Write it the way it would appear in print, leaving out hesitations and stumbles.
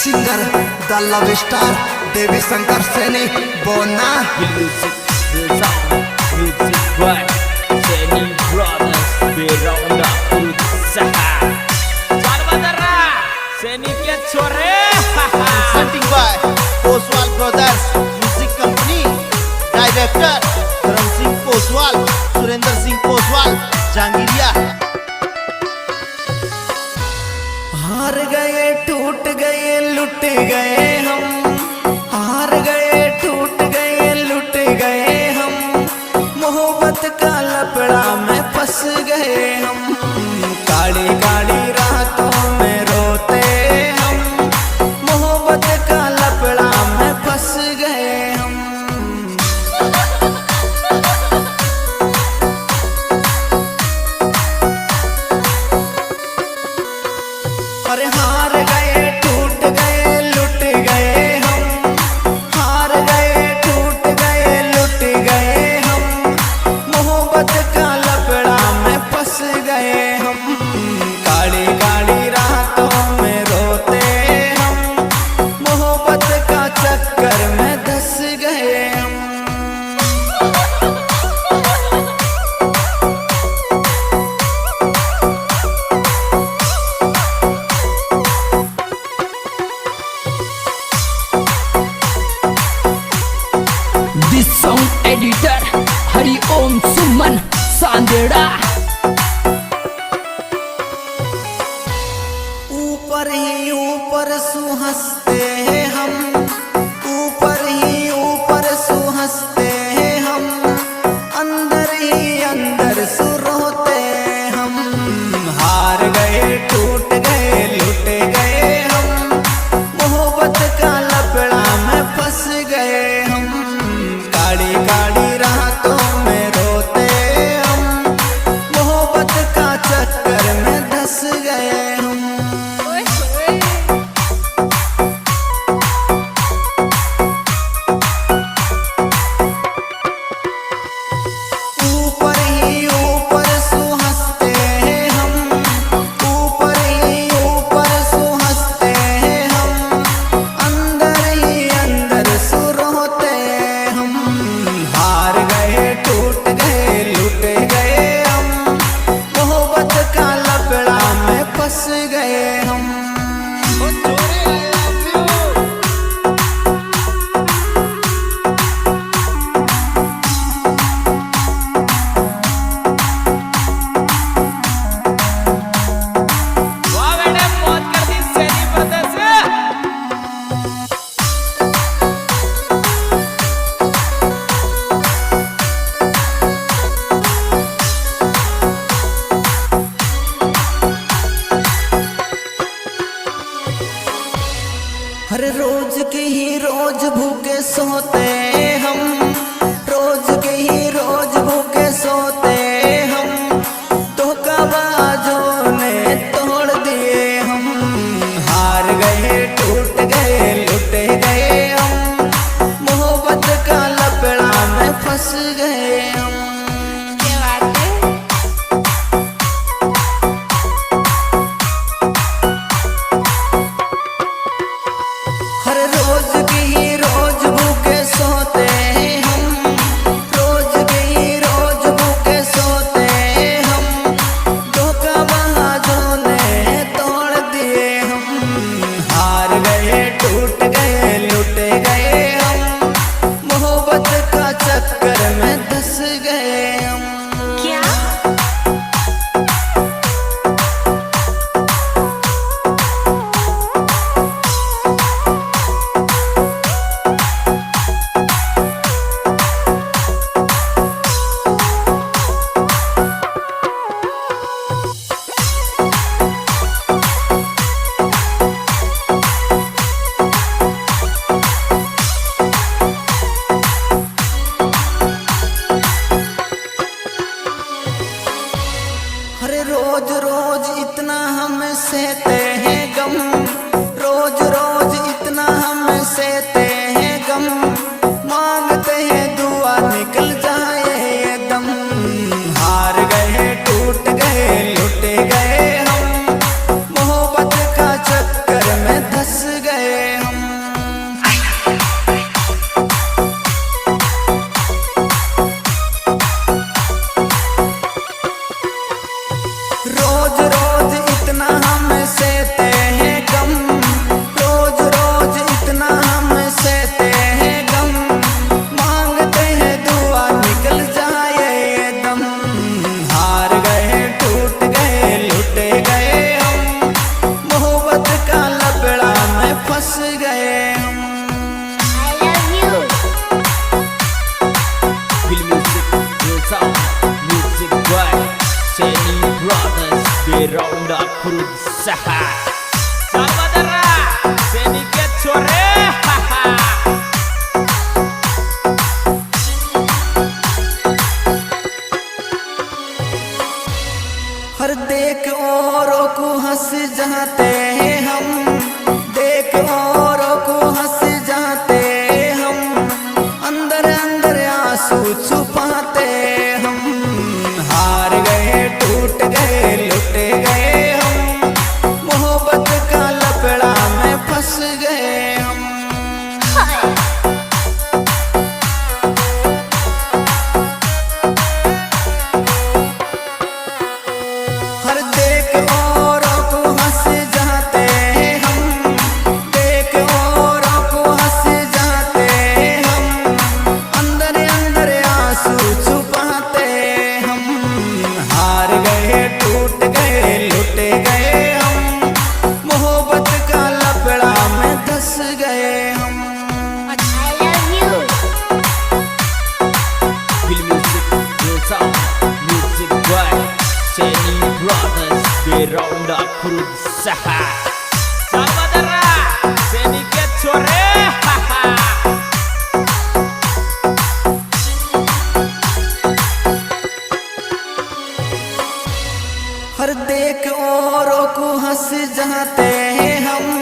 Singer द love star देवी शंकर सैनी बोना Music by Seni Brothers Beronda Usaha Tuan Badara Seni के छोरे Presenting by Oswal Brothers Music Company Director Dharam Singh Oswal Surinder Singh Oswal Jangiriya हार गए टूट गए लुट गए हम हार गए टूट गए लुट गए हम मोहब्बत का लपड़ा में फंस गए हम काली काली रातों में रोते हम मोहब्बत का लपड़ा में फंस गए हम अरे हार गए टूट गए लुट गए हम हार गए टूट गए लुट गए हम मोहब्बत का लपड़ा में फंस गए हम काली काली रातों में रोते हम मोहब्बत का चक्कर में धंस गए हम This song editor Hari Om Suman Sandera ऊपर ही ऊपर सुहंसते हैं हम ऊपर ही ऊपर सुहंसते हैं हम अंदर ही अंदर सुरोते हम हार गए टूट गए लुट गए हम मोहब्बत का लपड़ा में फंस गए हम काली काली रातों में रोते हम मोहब्बत का चक्कर में धंस गए हम ऊपर ही ऊपर सुहंसते हैं हम ऊपर ही ऊपर सुहंसते हैं हम अंदर ही अंदर सुरोते हम हार गए टूट गए लुट गए हम मोहब्बत का लपड़ा में फंस गए हम वाह बेटे मौत कर दी Seni Brothers हर रोज के ही रोज भूखे सोते हम रोज के ही रोज भूखे सोते हम धोखाबाजों ने तोड़ दिए हम हार गए टूट गए लुट गए हम मोहब्बत का लपड़ा में फंस गए हम हर रोज की ही रोज भूखे सोते Salvador Seni के छोरे हर देख औरों को हंस जाते हम, देख औरों को हंस जाते हम, अंदर अंदर आंसू छुपाते हम। हार गए टूट गए लुट गए हम, मोहब्बत का लफड़ा में फंस गए हम। हर देख औरों को हंस जाते हम, देख औरों को हंस जाते हम, अंदर अंदर आंसू छुपाते हम। हार गए टूट गए लुट गए हम, मोहब्बत का लफड़ा में धंस गए हम। Feel music, real sound, music boy Seni Brothers Beronda berusaha Salvador Seni के छोरे हर देख औरों को हंस जाते हम,